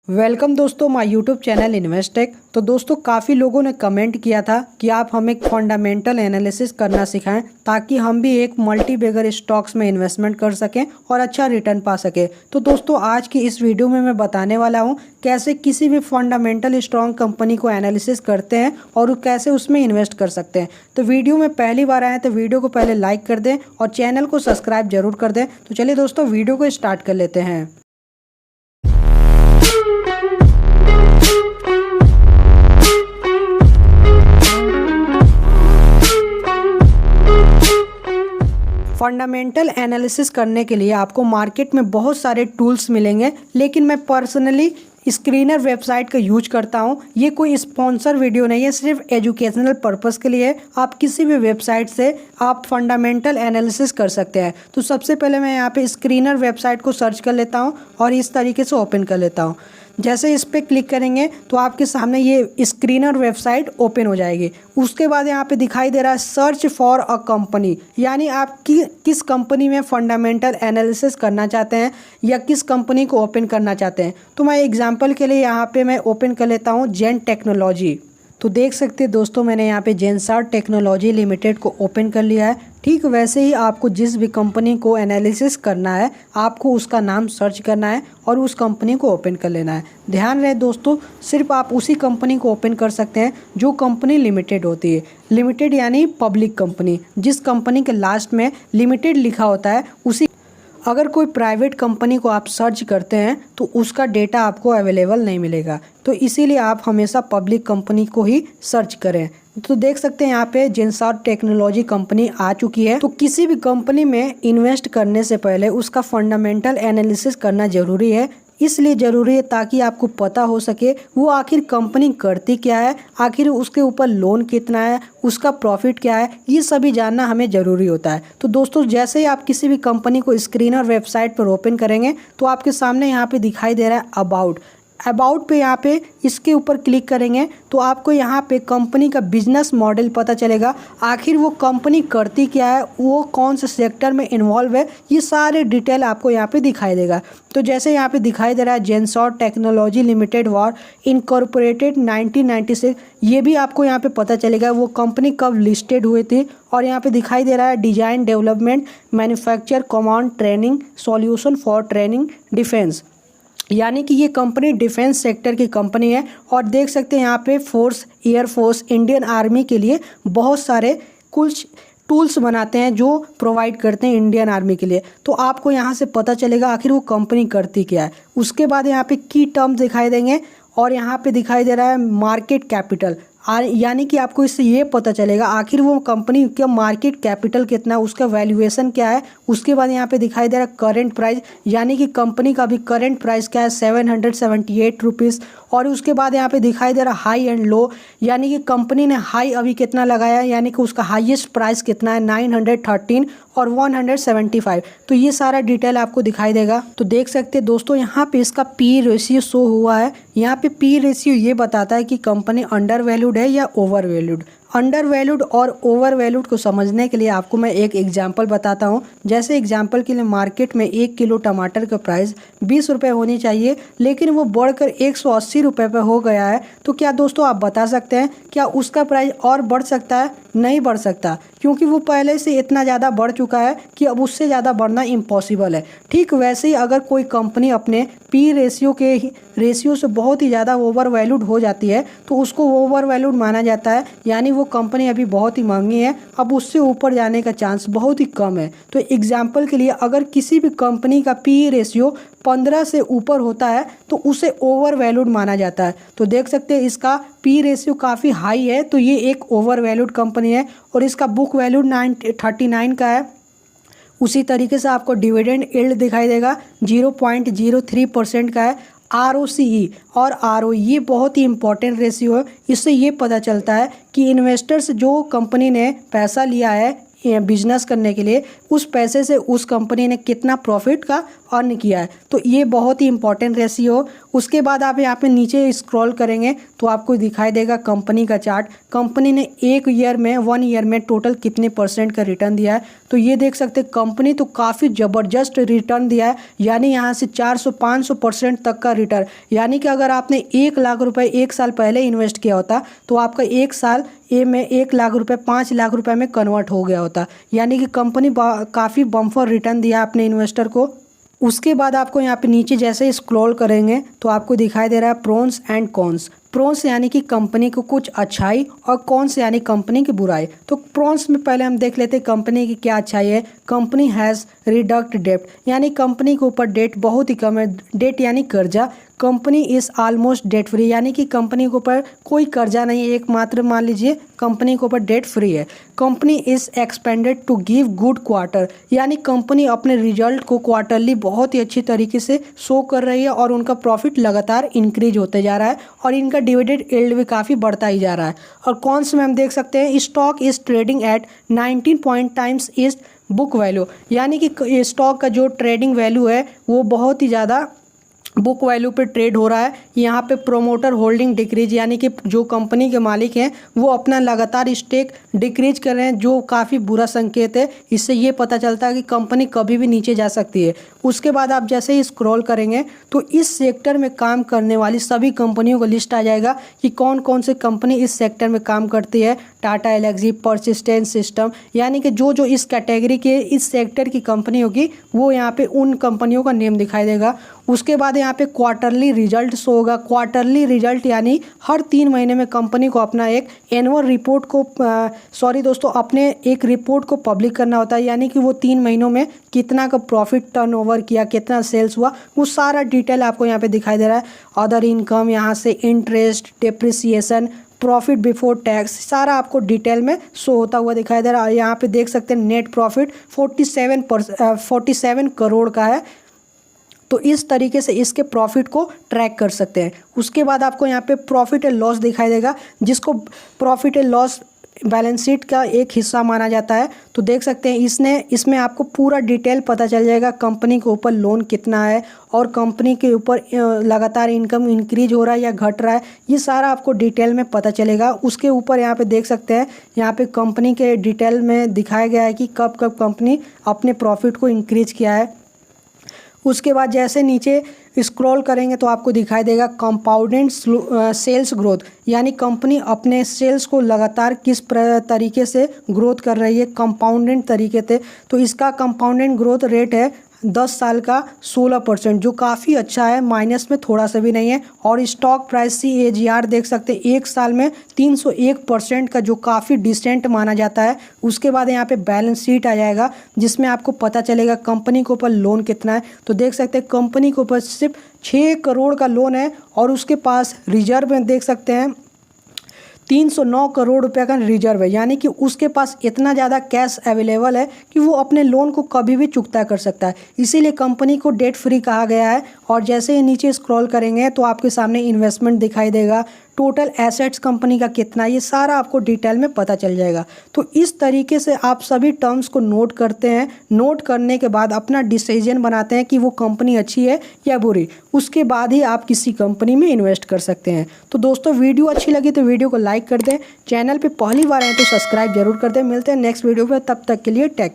Welcome दोस्तों my YouTube channel Investec. तो दोस्तों काफ़ी लोगों ने कमेंट किया था कि आप हमें फंडामेंटल एनालिसिस करना सिखाएं ताकि हम भी एक मल्टी बैगर स्टॉक्स में इन्वेस्टमेंट कर सकें और अच्छा रिटर्न पा सकें। तो दोस्तों आज की इस वीडियो में मैं बताने वाला हूं कैसे किसी भी फंडामेंटल स्ट्रॉन्ग कंपनी को एनालिसिस करते हैं और कैसे उसमें इन्वेस्ट कर सकते हैं। तो वीडियो में पहली बार आए तो वीडियो को पहले लाइक कर दें और चैनल को सब्सक्राइब जरूर कर दें। तो चलिए दोस्तों वीडियो को स्टार्ट कर लेते हैं। फंडामेंटल एनालिसिस करने के लिए आपको मार्केट में बहुत सारे टूल्स मिलेंगे, लेकिन मैं पर्सनली स्क्रीनर वेबसाइट का यूज करता हूं। ये कोई स्पॉन्सर वीडियो नहीं है, सिर्फ एजुकेशनल पर्पस के लिए। आप किसी भी वेबसाइट से आप फंडामेंटल एनालिसिस कर सकते हैं। तो सबसे पहले मैं यहाँ पे स्क्रीनर वेबसाइट को सर्च कर लेता हूँ और इस तरीके से ओपन कर लेता हूँ। जैसे इस पर क्लिक करेंगे तो आपके सामने ये स्क्रीनर वेबसाइट ओपन हो जाएगी। उसके बाद यहाँ पे दिखाई दे रहा है सर्च फॉर अ कंपनी, यानी आप किस कंपनी में फंडामेंटल एनालिसिस करना चाहते हैं या किस कंपनी को ओपन करना चाहते हैं। तो मैं एग्जांपल के लिए यहाँ पे मैं ओपन कर लेता हूँ जेन टेक्नोलॉजी। तो देख सकते हैं दोस्तों मैंने यहाँ पे जेनसार टेक्नोलॉजी लिमिटेड को ओपन कर लिया है। ठीक वैसे ही आपको जिस भी कंपनी को एनालिसिस करना है आपको उसका नाम सर्च करना है और उस कंपनी को ओपन कर लेना है। ध्यान रहे दोस्तों, सिर्फ आप उसी कंपनी को ओपन कर सकते हैं जो कंपनी लिमिटेड होती है। लिमिटेड यानी पब्लिक कंपनी, जिस कंपनी के लास्ट में लिमिटेड लिखा होता है उसी। अगर कोई प्राइवेट कंपनी को आप सर्च करते हैं तो उसका डेटा आपको अवेलेबल नहीं मिलेगा, तो इसीलिए आप हमेशा पब्लिक कंपनी को ही सर्च करें। तो देख सकते हैं यहाँ पे जेनसार टेक्नोलॉजी कंपनी आ चुकी है। तो किसी भी कंपनी में इन्वेस्ट करने से पहले उसका फंडामेंटल एनालिसिस करना जरूरी है। इसलिए ज़रूरी है ताकि आपको पता हो सके वो आखिर कंपनी करती क्या है, आखिर उसके ऊपर लोन कितना है, उसका प्रॉफिट क्या है, ये सभी जानना हमें ज़रूरी होता है। तो दोस्तों जैसे ही आप किसी भी कंपनी को स्क्रीनर वेबसाइट पर ओपन करेंगे तो आपके सामने यहाँ पे दिखाई दे रहा है अबाउट पे। यहाँ पे इसके ऊपर क्लिक करेंगे तो आपको यहाँ पे कंपनी का बिजनेस मॉडल पता चलेगा। आखिर वो कंपनी करती क्या है, वो कौन से सेक्टर में इन्वॉल्व है, ये सारे डिटेल आपको यहाँ पे दिखाई देगा। तो जैसे यहाँ पे दिखाई दे रहा है Zensar technology limited war incorporated 1996, ये भी आपको यहाँ पे पता चलेगा वो कंपनी कब लिस्टेड हुई थी। और यहाँ पे दिखाई दे रहा है design development manufacture command training solution for training defence, यानी कि ये कंपनी डिफेंस सेक्टर की कंपनी है। और देख सकते हैं यहाँ पे फोर्स, एयरफोर्स, इंडियन आर्मी के लिए बहुत सारे कुछ टूल्स बनाते हैं जो प्रोवाइड करते हैं इंडियन आर्मी के लिए। तो आपको यहाँ से पता चलेगा आखिर वो कंपनी करती क्या है। उसके बाद यहाँ पे की टर्म्स दिखाई देंगे और यहाँ पे दिखाई दे रहा है मार्केट कैपिटल, यानी कि आपको इससे ये पता चलेगा आखिर वो कंपनी का मार्केट कैपिटल कितना है, उसका वैल्यूएशन क्या है। उसके बाद यहाँ पे दिखाई दे रहा है करंट प्राइस, यानी कि कंपनी का भी करंट प्राइस क्या है 778 रुपीज़। और उसके बाद यहाँ पे दिखाई दे रहा है हाई एंड लो, यानी कि कंपनी ने हाई अभी कितना लगाया है, यानी कि उसका हाईएस्ट प्राइस कितना है 913 और 175। तो ये सारा डिटेल आपको दिखाई देगा। तो देख सकते हैं दोस्तों यहाँ पे इसका पी रेशियो शो हुआ है। यहाँ पे पी रेशियो ये बताता है कि कंपनी अंडर वैल्यूड है या ओवर वैल्यूड। अंडर वैल्यूड और ओवर वैल्यूड को समझने के लिए आपको मैं एक एग्जांपल बताता हूं। जैसे एग्जांपल के लिए मार्केट में 1 किलो टमाटर का प्राइस 20 रुपये होनी चाहिए, लेकिन वो बढ़कर 180 रुपये पे हो गया है। तो क्या दोस्तों आप बता सकते हैं क्या उसका प्राइस और बढ़ सकता है? नहीं बढ़ सकता, क्योंकि वो पहले से इतना ज़्यादा बढ़ चुका है कि अब उससे ज़्यादा बढ़ना इम्पॉसिबल है। ठीक वैसे ही अगर कोई कंपनी अपने पी रेशियो से बहुत ही ज़्यादा ओवर वैल्यूड हो जाती है तो उसको ओवर वैल्यूड माना जाता है, यानी वो कंपनी अभी बहुत ही महंगी है, अब उससे ऊपर जाने का चांस बहुत ही कम है। तो एग्जाम्पल के लिए अगर किसी भी कंपनी का पी रेशियो 15 से ऊपर होता है तो उसे ओवर वैल्यूड माना जाता है। तो देख सकते हैं इसका पी रेशियो काफ़ी हाई है, तो ये एक ओवर वैल्यूड कंपनी है। और इसका बुक वैल्यू 39 का है। उसी तरीके से आपको डिविडेंड यील्ड दिखाई देगा 0.03% का है। ROCE और ROE ये बहुत ही इंपॉर्टेंट रेशियो है। इससे ये पता चलता है कि इन्वेस्टर्स जो कंपनी ने पैसा लिया है बिजनेस करने के लिए, उस पैसे से उस कंपनी ने कितना प्रॉफिट का अर्न किया है। तो ये बहुत ही इंपॉर्टेंट रेशियो। उसके बाद आप यहाँ पे नीचे स्क्रॉल करेंगे तो आपको दिखाई देगा कंपनी का चार्ट। कंपनी ने 1 ईयर में टोटल कितने % का रिटर्न दिया है। तो ये देख सकते हैं कंपनी तो काफ़ी ज़बरदस्त रिटर्न दिया है, यानी यहाँ से 400-500% तक का रिटर्न। यानी कि अगर आपने 1 लाख रुपए 1 साल पहले इन्वेस्ट किया होता तो आपका 1 साल ए में 1 लाख रुपए 5 लाख रुपए में कन्वर्ट हो गया होता। यानी कि कंपनी काफ़ी बम्पर रिटर्न दिया अपने इन्वेस्टर को। उसके बाद आपको यहाँ पे नीचे जैसे ही स्क्रॉल करेंगे तो आपको दिखाई दे रहा है प्रोन्स एंड कॉन्स। प्रोन्स यानी कि कंपनी को कुछ अच्छाई और कॉन्स यानी कंपनी की बुराई। तो प्रोन्स में पहले हम देख लेते हैं कंपनी की क्या अच्छाई है। कंपनी हैज़ रिडक्ट डेप्ट, यानी कंपनी के ऊपर डेट बहुत ही कम है। डेट यानी कर्जा। Company is almost debt free, यानी कि कंपनी के ऊपर कोई कर्जा नहीं है, एकमात्र मान लीजिए कंपनी के ऊपर डेट फ्री है। Company is expected to give good quarter, यानी कंपनी अपने रिजल्ट को क्वार्टरली बहुत ही अच्छी तरीके से शो कर रही है और उनका प्रॉफिट लगातार इंक्रीज होते जा रहा है और इनका डिविडेंड यील्ड भी काफ़ी बढ़ता ही जा रहा है। और कॉन्स में हम देख सकते हैं stock is trading at 19 times is book value, यानी कि स्टॉक का जो ट्रेडिंग वैल्यू है वो बहुत ही ज़्यादा बुक वैल्यू पे ट्रेड हो रहा है। यहाँ पे प्रोमोटर होल्डिंग डिक्रीज, यानी कि जो कंपनी के मालिक हैं वो अपना लगातार स्टेक डिक्रीज कर रहे हैं, जो काफ़ी बुरा संकेत है। इससे ये पता चलता है कि कंपनी कभी भी नीचे जा सकती है। उसके बाद आप जैसे ही स्क्रॉल करेंगे तो इस सेक्टर में काम करने वाली सभी कंपनियों का लिस्ट आ जाएगा कि कौन कौन से कंपनी इस सेक्टर में काम करती है। टाटा एलेक्सी, परसिस्टेंस सिस्टम, यानी कि जो जो इस कैटेगरी के इस सेक्टर की कंपनी होगी वो यहाँ पे उन कंपनियों का नेम दिखाई देगा। उसके बाद यहाँ पे क्वार्टरली रिजल्ट शो होगा। क्वार्टरली रिजल्ट यानी हर 3 महीने में कंपनी को अपना एक एनुअल रिपोर्ट को अपने एक रिपोर्ट को पब्लिक करना होता है, यानी कि वो 3 महीनों में कितना का प्रॉफिट टर्नओवर किया, कितना सेल्स हुआ, वो सारा डिटेल आपको यहाँ पे दिखाई दे रहा है। अदर इनकम, यहाँ से interest, depreciation, profit before tax, सारा आपको डिटेल में शो होता हुआ दिखाई दे रहा है। यहाँ पे देख सकते हैं नेट प्रॉफिट 47 करोड़ का है। तो इस तरीके से इसके प्रॉफिट को ट्रैक कर सकते हैं। उसके बाद आपको यहाँ पे प्रॉफिट एंड लॉस दिखाई देगा, जिसको profit and loss balance sheet का एक हिस्सा माना जाता है। तो देख सकते हैं इसमें आपको पूरा डिटेल पता चल जाएगा, कंपनी के ऊपर लोन कितना है और कंपनी के ऊपर लगातार इनकम इंक्रीज हो रहा है या घट रहा है, ये सारा आपको डिटेल में पता चलेगा। उसके ऊपर यहाँ पे देख सकते हैं, यहाँ पे कंपनी के डिटेल में दिखाया गया है कि कब कब कंपनी अपने प्रॉफिट को इंक्रीज किया है। उसके बाद जैसे नीचे स्क्रॉल करेंगे तो आपको दिखाई देगा कंपाउंडेड सेल्स ग्रोथ, यानी कंपनी अपने सेल्स को लगातार किस तरीके से ग्रोथ कर रही है कंपाउंडेड तरीके से। तो इसका कंपाउंडेड ग्रोथ रेट है 10 साल का 16%, जो काफ़ी अच्छा है, माइनस में थोड़ा सा भी नहीं है। और स्टॉक प्राइस CAGR देख सकते हैं 1 साल में 301% का, जो काफ़ी डिसेंट माना जाता है। उसके बाद यहाँ पे बैलेंस शीट आ जाएगा, जिसमें आपको पता चलेगा कंपनी के ऊपर लोन कितना है। तो देख सकते हैं कंपनी के ऊपर सिर्फ 6 करोड़ का लोन है और उसके पास रिजर्व में देख सकते हैं 309 करोड़ रुपए का रिजर्व है, यानी कि उसके पास इतना ज़्यादा कैश अवेलेबल है कि वो अपने लोन को कभी भी चुकता कर सकता है। इसीलिए कंपनी को डेट फ्री कहा गया है। और जैसे ही नीचे स्क्रॉल करेंगे तो आपके सामने इन्वेस्टमेंट दिखाई देगा, टोटल एसेट्स कंपनी का कितना, ये सारा आपको डिटेल में पता चल जाएगा। तो इस तरीके से आप सभी टर्म्स को नोट करते हैं। नोट करने के बाद अपना डिसीजन बनाते हैं कि वो कंपनी अच्छी है या बुरी। उसके बाद ही आप किसी कंपनी में इन्वेस्ट कर सकते हैं। तो दोस्तों वीडियो अच्छी लगी तो वीडियो को लाइक कर दें, चैनल पे पहली बार आए तो सब्सक्राइब जरूर कर दें। मिलते हैं नेक्स्ट वीडियो में, तब तक के लिए टेक